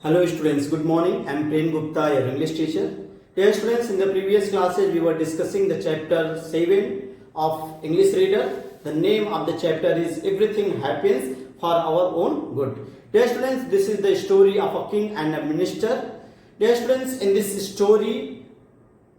Hello students, good morning. I am Prem Gupta, your English teacher. Dear students, in the previous classes we were discussing the chapter 7 of English Reader. The name of the chapter is Everything Happens for Our Own Good. Dear students, this is the story of a king and a minister. Dear students, in this story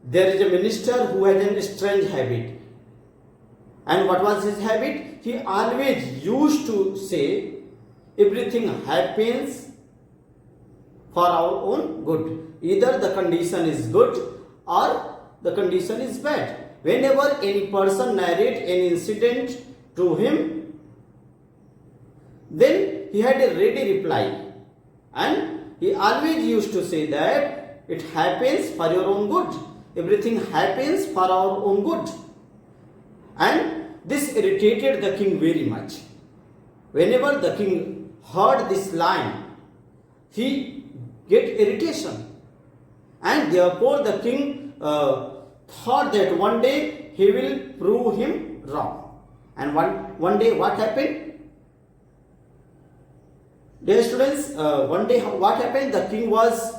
there is a minister who had a strange habit. And what was his habit? He always used to say everything happens for our own good. Either the condition is good or the condition is bad. Whenever any person narrates an incident to him, then he had a ready reply. And he always used to say that it happens for your own good. Everything happens for our own good. And this irritated the king very much. Whenever the king heard this line, he get irritation, and therefore the king thought that one day he will prove him wrong. And one day what happened? Dear students, one day what happened? The king was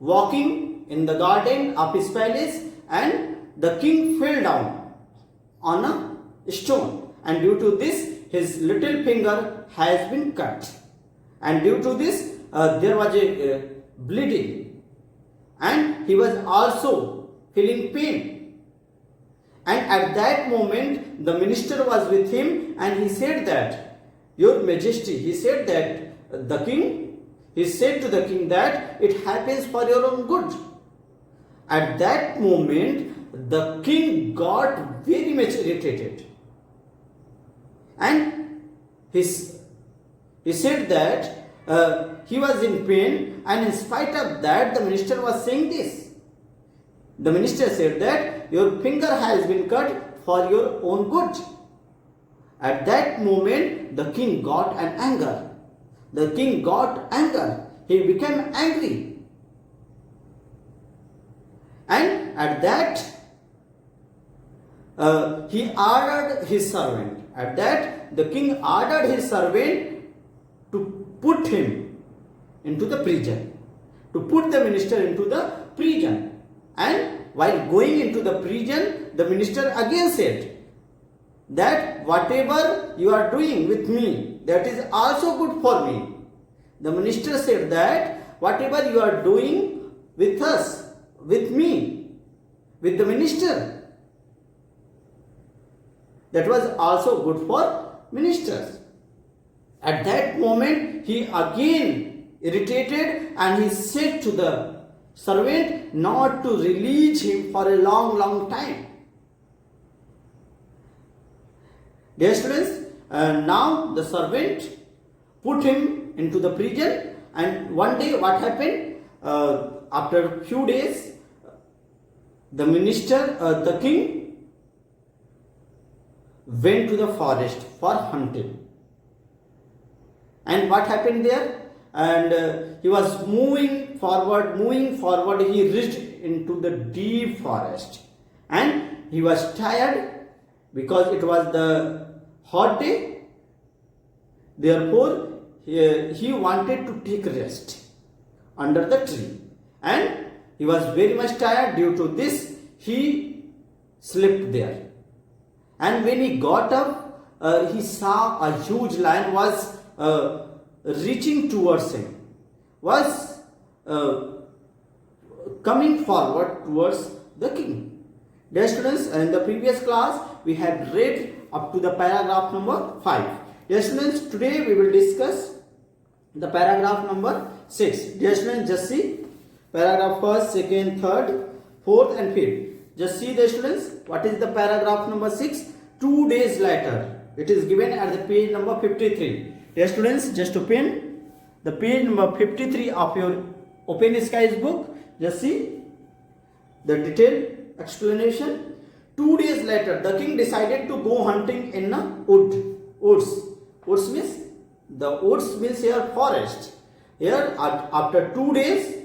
walking in the garden of his palace, and the king fell down on a stone, and due to this his little finger has been cut, and due to this there was a bleeding, and he was also feeling pain. And at that moment the minister was with him, and he said that, "Your Majesty," he said that the king, he said to the king that it happens for your own good. At that moment the king got very much irritated, and he said that he was in pain, and in spite of that the minister was saying this. The minister said that your finger has been cut for your own good. At that moment the king got an anger. The king got anger. He became angry. And at that he ordered his servant. At that the king ordered his servant to put him into the prison, to put the minister into the prison. And while going into the prison, the minister again said that whatever you are doing with me, that is also good for me. The minister said that whatever you are doing with us, with me, with the minister, that was also good for ministers. At that moment he again irritated, and he said to the servant not to release him for a long time. Dear students, now the servant put him into the prison, and one day what happened? After a few days, the king went to the forest for hunting. And what happened there? And he was moving forward, he reached into the deep forest, and he was tired because it was the hot day. Therefore he wanted to take rest under the tree, and he was very much tired. Due to this he slept there. And when he got up, he saw a huge lion was reaching towards him, was coming forward towards the king. Dear students, in the previous class we had read up to the paragraph number 5. Dear students, today we will discuss the paragraph number 6. Dear students, just see paragraph 1st, 2nd, 3rd, 4th and 5th. Just see, dear students, what is the paragraph number 6? 2 days later. It is given at the page number 53. Dear students, just open the page number 53 of your Open Skies book. Just see the detailed explanation. 2 days later, the king decided to go hunting in a woods. Woods means, the woods means here forest. Here after 2 days,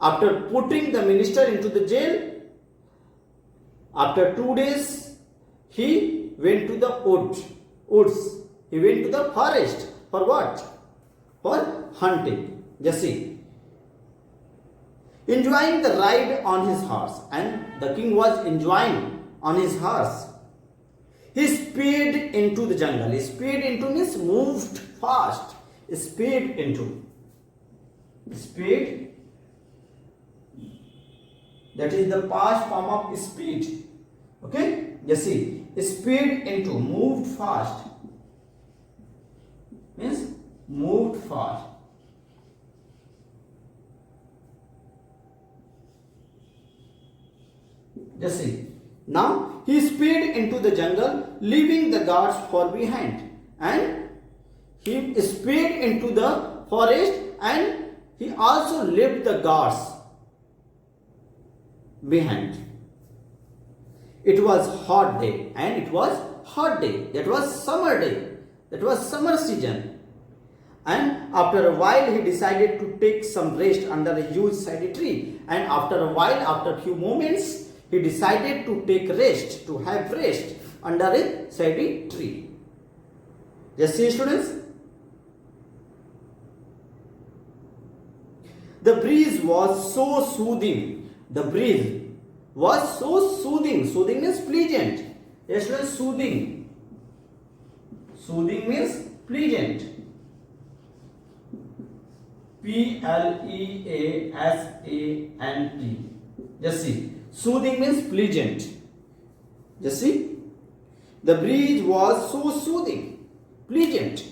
after putting the minister into the jail, after 2 days, he went to the woods. He went to the forest. For what? for hunting. Just see. Enjoying the ride on his horse, and the king was enjoying on his horse. He sped into the jungle. Sped into means moved fast. Sped into. Sped, that is the past form of speed. Okay? Just see. Sped into, moved fast. Means moved fast. Just see. Now he sped into the jungle, leaving the guards far behind. And he sped into the forest, and he also left the guards behind. It was hot day, and it was hot day. That was summer day. That was summer season. And after a while, he decided to take some rest under a huge shady tree. And after a while, after a few moments, he decided to take rest, to have rest under a shady tree. Just see, students. The breeze was so soothing. The breeze was so soothing. Soothing means pleasant. Yes, students, soothing. Soothing means pleasant. Pleasant. Just see. Soothing means pleasant. Just see. The breeze was so soothing, pleasant.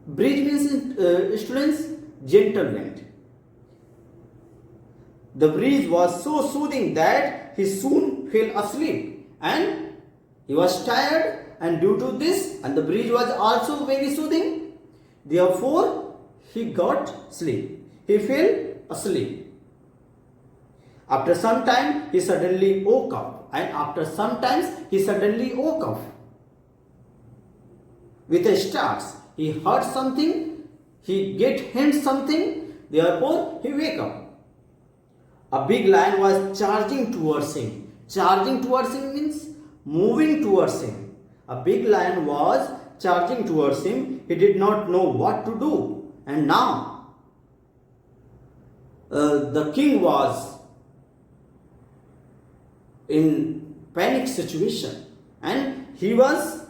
Breeze means, students, gentle wind. The breeze was so soothing that he soon fell asleep, and he was tired, and due to this, and the breeze was also very soothing, therefore he got sleep. He fell asleep. After some time, he suddenly woke up, and after some times, he suddenly woke up with a start. He heard something, he get hint something, therefore he wake up. A big lion was charging towards him. Charging towards him means moving towards him. A big lion was charging towards him. He did not know what to do, and now the king was in panic situation, and he was,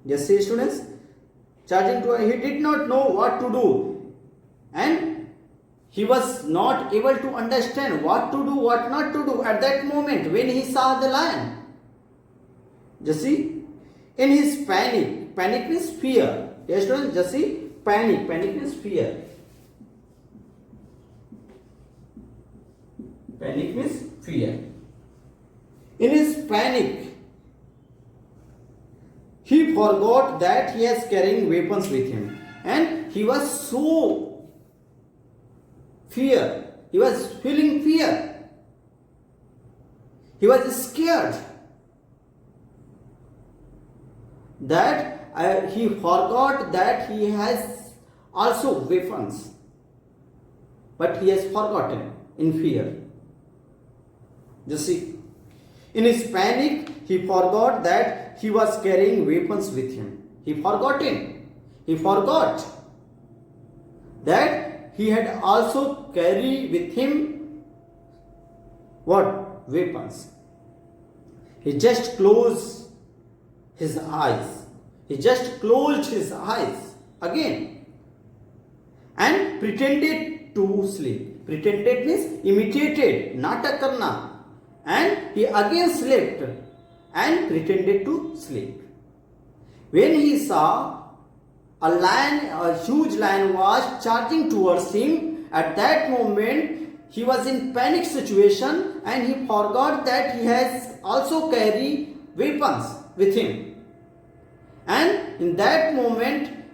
just see, students, charging to, he did not know what to do, and he was not able to understand what to do, what not to do at that moment when he saw the lion. Just see, in his panic means fear. Yes, students, just see, panic means fear. Panic means fear. In his panic, he forgot that he is carrying weapons with him, and he was so fear. He was feeling fear. He was scared that he forgot that he has also weapons, but he has forgotten in fear. Just see, in his panic, he forgot that he was carrying weapons with him. He forgot that he had also carried with him what? Weapons. He just closed his eyes. He just closed his eyes again and pretended to sleep. Pretended means imitated, natak karna. And he again slept and pretended to sleep. When he saw a huge lion was charging towards him, at that moment he was in panic situation, and he forgot that he has also carried weapons with him. And in that moment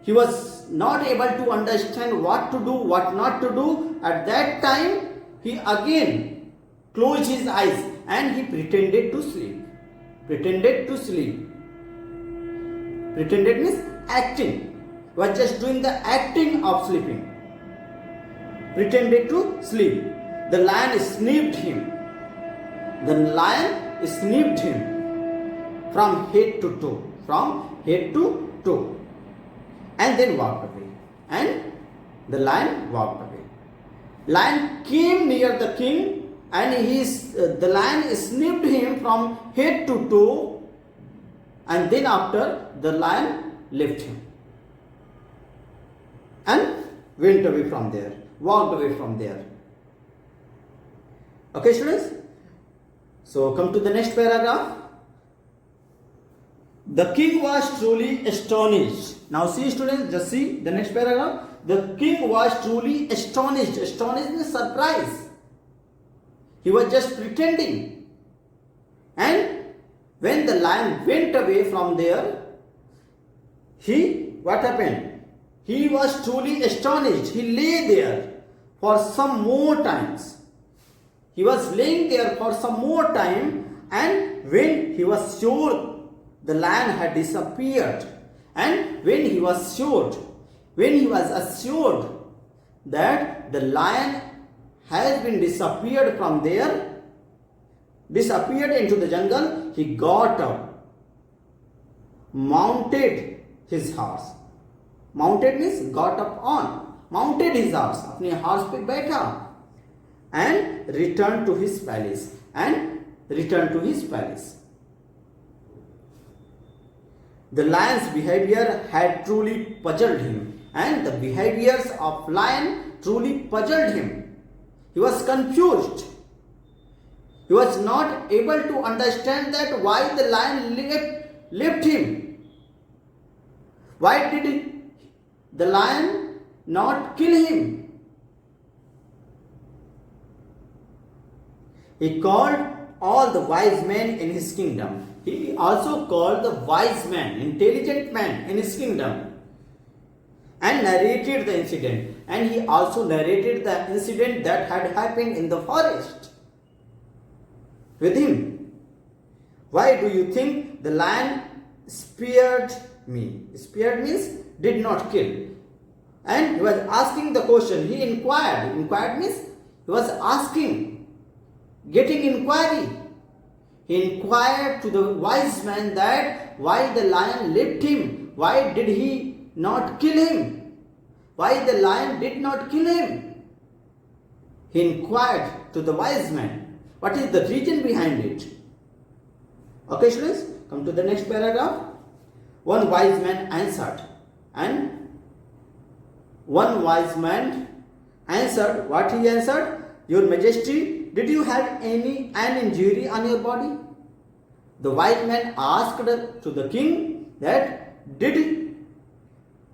he was not able to understand what to do, what not to do. At that time he again closed his eyes and he pretended to sleep. Pretended to sleep. Pretended means acting. He was just doing the acting of sleeping. Pretended to sleep. The lion sniffed him. The lion sniffed him. from head to toe, from head to toe, and then walked away. And the lion walked away. Lion came near the king, and the lion sniffed him from head to toe, and then after the lion left him and went away from there, walked away from there. Okay, students? So come to the next paragraph. The king was truly astonished. Now see, students, just see the next paragraph. The king was truly astonished. Astonished means surprise. He was just pretending. And when the lion went away from there, what happened? He was truly astonished. He lay there for some more times. He was laying there for some more time, and when he was sure the lion had disappeared, and when he was assured that the lion has been disappeared from there, disappeared into the jungle, he got up, mounted his horse. Mounted means got up on, mounted his horse, अपने horse पे बैठा, and returned to his palace. The lion's behavior had truly puzzled him, and the behaviors of lion truly puzzled him. He was confused. He was not able to understand that why the lion left him. Why did the lion not kill him? He called all the wise men in his kingdom. He also called the wise man, intelligent man in his kingdom, and narrated the incident. And he also narrated the incident that had happened in the forest with him. Why do you think the lion spared me? Spared means did not kill. And he was asking the question. He inquired. Inquired means he was asking, getting inquiry. He inquired to the wise man that why the lion left him. Why did he not kill him? Why the lion did not kill him? He inquired to the wise man. What is the reason behind it? Okay, students, come to the next paragraph. One wise man answered. And one wise man answered. What he answered? Your Majesty, did you have an injury on your body? The wise man asked to the king that, did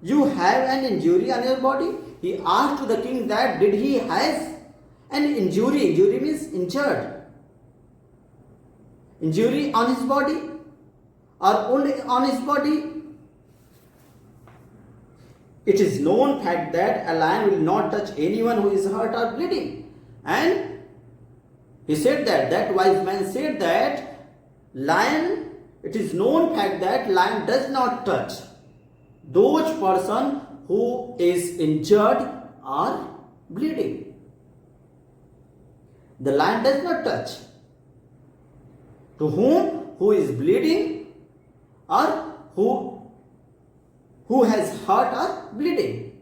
you have an injury on your body? He asked to the king that did he has an injury? Injury means injured. Injury on his body or only on his body? It is known fact that a lion will not touch anyone who is hurt or bleeding. And he said that wise man said that it is known fact that lion does not touch those person who is injured or bleeding. The lion does not touch to whom who is bleeding or who has hurt or bleeding.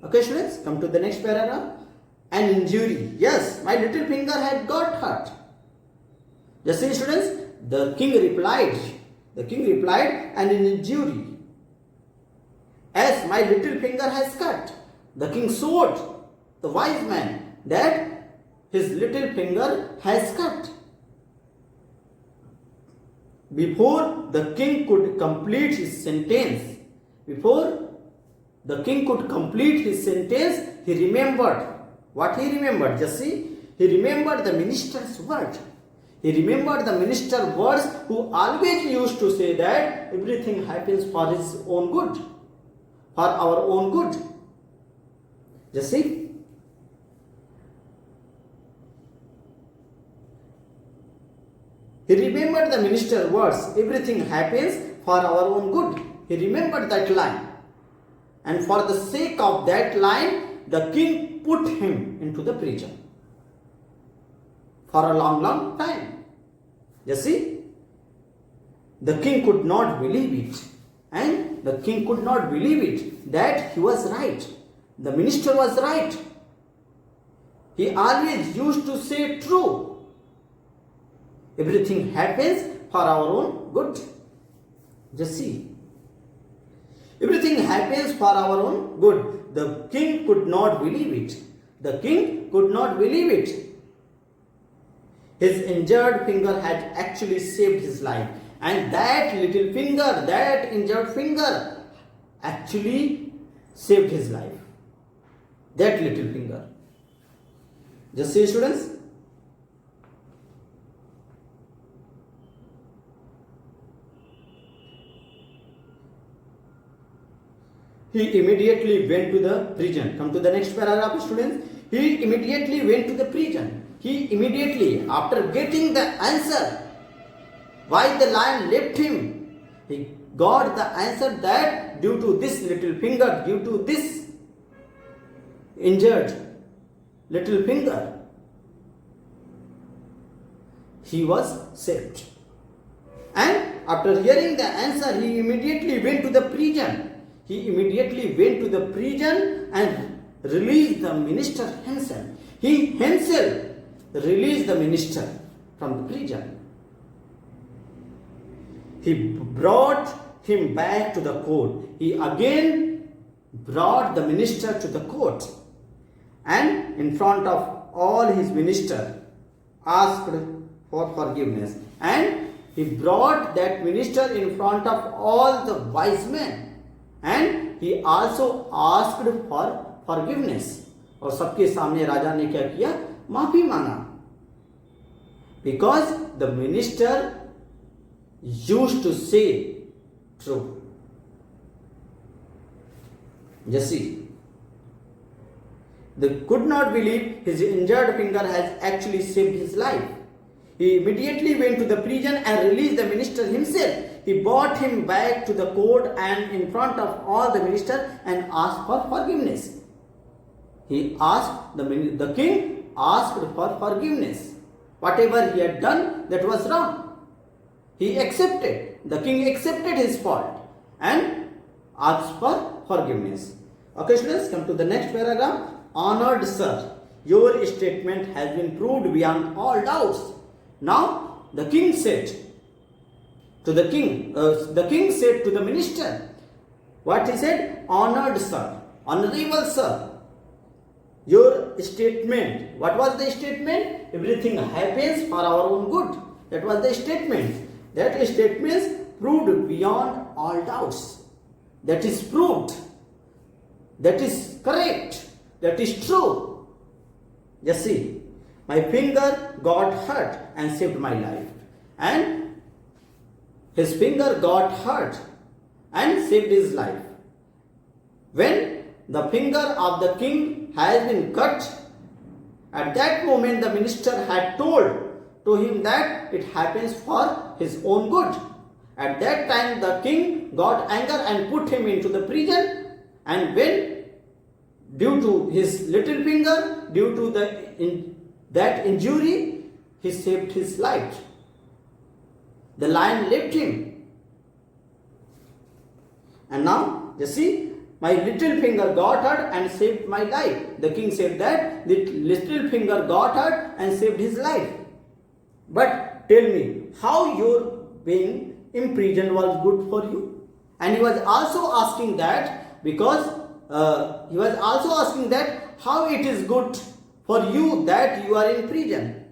Okay, students, come to the next paragraph. An injury. Yes, my little finger had got hurt. Just see, students, the king replied, an injury. As my little finger has cut. The king showed the wise man that his little finger has cut. Before the king could complete his sentence, he remembered. What he remembered? Just see, he remembered the minister's word. He remembered the minister's words who always used to say that everything happens for his own good, for our own good. Just see. He remembered the minister's words, everything happens for our own good. He remembered that line. And for the sake of that line, the king put him into the prison for a long, long time. You see? the king could not believe it. And the king could not believe it that he was right. The minister was right. He always used to say true. Everything happens for our own good. Just see. Everything happens for our own good. The king could not believe it. The king could not believe it. His injured finger had actually saved his life. And that little finger, that injured finger, actually saved his life. That little finger. Just see, students. He immediately went to the prison. Come to the next paragraph, students. He immediately went to the prison. He immediately, after getting the answer, why the lion left him, he got the answer that due to this little finger, due to this injured little finger, he was saved. And after hearing the answer, he immediately went to the prison. He immediately went to the prison and released the minister himself. He himself released the minister from the prison. He brought him back to the court. He again brought the minister to the court, and in front of all his minister asked for forgiveness. And he brought that minister in front of all the wise men, and he also asked for forgiveness. और सबके सामने राजा ने क्या किया? माफी मांगा. Because the minister used to say true. Just see. They could not believe his injured finger has actually saved his life. He immediately went to the prison and released the minister himself. He brought him back to the court and in front of all the minister and asked for forgiveness. He asked, the king asked for forgiveness. Whatever he had done, that was wrong. He accepted. The king accepted his fault and asked for forgiveness. Okay, students, come to the next paragraph. Honored sir, your statement has been proved beyond all doubts. Now, the king said to the king said to the minister, what he said? Honored sir, honorable sir, your statement. What was the statement? Everything happens for our own good. That was the statement. That statement proved beyond all doubts. That is proved. That is correct. That is true. Just see. My finger got hurt and saved my life. And his finger got hurt and saved his life. When the finger of the king has been cut, at that moment the minister had told to him that it happens for his own good. At that time the king got anger and put him into the prison, and when due to his little finger, due to that injury, he saved his life. The lion left him. And now, you see, my little finger got hurt and saved my life. The king said that the little finger got hurt and saved his life. But tell me, how your being imprisoned was good for you? And he was also asking that because how it is good for you that you are in prison.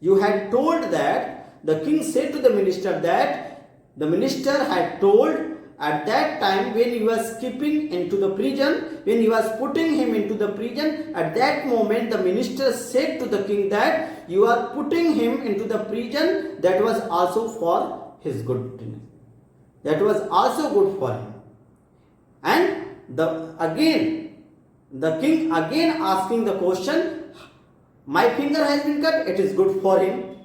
You had told that, the king said to the minister that the minister had told at that time when he was keeping into the prison, when he was putting him into the prison, at that moment the minister said to the king that you are putting him into the prison, that was also for his goodness. That was also good for him. And the king again asking the question, my finger has been cut, it is good for him.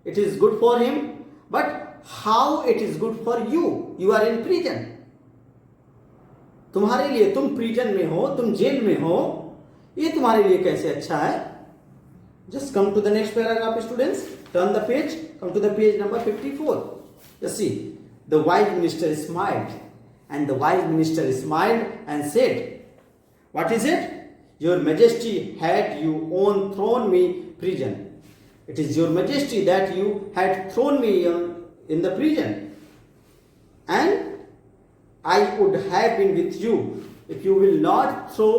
It is good for him. But how it is good for you? You are in prison. तुम्हारे लिए, तुम prison में हो, तुम jail में हो, ये तुम्हारे लिए कैसे अच्छा है? Just come to the next paragraph, students. Turn the page. Come to the page number 54. Just see. The wise minister smiled, and the wise minister smiled and said, "What is it? Your majesty had you own thrown me prison. It is your majesty that you had thrown me in the prison. And I would have been with you. If you will not throw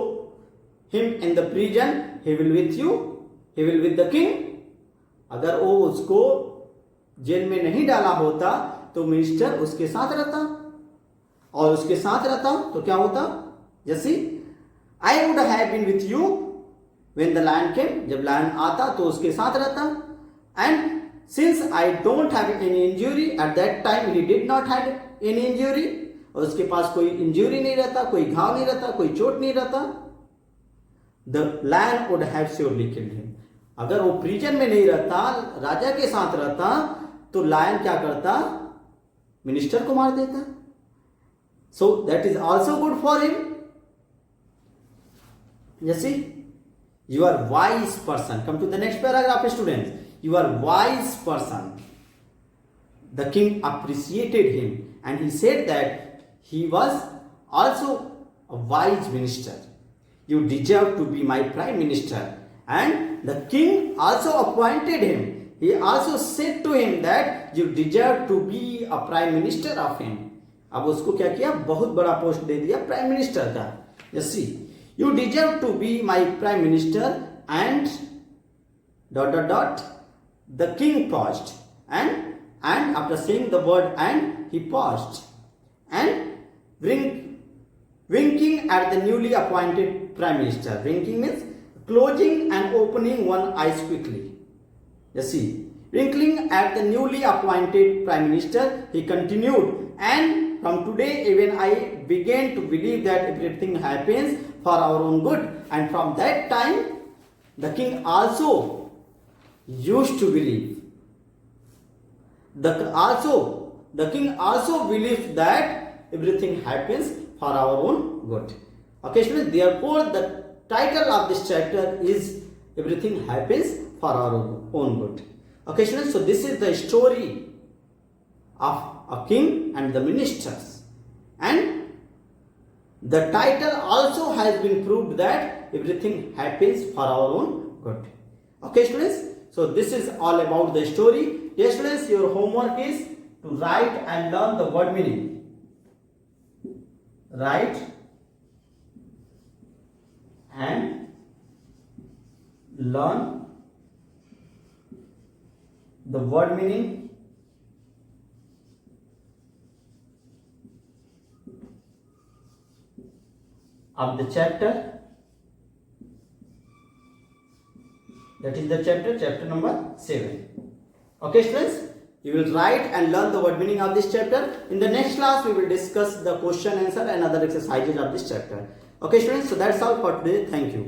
him in the prison, he will with you, he will with the king." अगर वो उसको jail में नहीं डाला होता तो minister उसके साथ रहता, और उसके साथ रहता तो क्या होता? जैसे I would have been with you when the lion came, जब लायन आता तो उसके साथ रहता. And since I don't have any injury, at that time he did not have any injury, और उसके पास कोई इंजरी नहीं रहता, कोई घाव नहीं रहता, कोई चोट नहीं रहता. The lion would have surely killed him. अगर वो प्रिजन में नहीं रहता, राजा के साथ रहता, तो लायन क्या करता? मिनिस्टर को मार देता. So that is also good for him. जैसे you are wise person. Come to the next paragraph, students. You are wise person. The king appreciated him, and he said that he was also a wise minister. You deserve to be my prime minister. And the king also appointed him. He also said to him that you deserve to be a prime minister of him. अब उसको क्या किया? बहुत बड़ा post दे दिया prime minister का. जैसे you deserve to be my prime minister, and ... The king paused, and after saying the word "and," he paused, and winking at the newly appointed prime minister. Winking means closing and opening one eyes quickly. You see, winking at the newly appointed prime minister, he continued, "And from today even I began to believe that everything happens for our own good." And from that time, the king also used to believe. The king also believes that everything happens for our own good. Okay, students, therefore the title of this chapter is "Everything Happens for Our Own Good." Okay, students, so this is the story of a king and the ministers, and the title also has been proved that everything happens for our own good. Okay, students, so this is all about the story. Dear students, your homework is to write and learn the word meaning. Write and learn the word meaning of the chapter. That is the chapter number 7. Okay, students, you will write and learn the word meaning of this chapter. In the next class, we will discuss the question answer and other exercises of this chapter. Okay, students, so that's all for today. Thank you.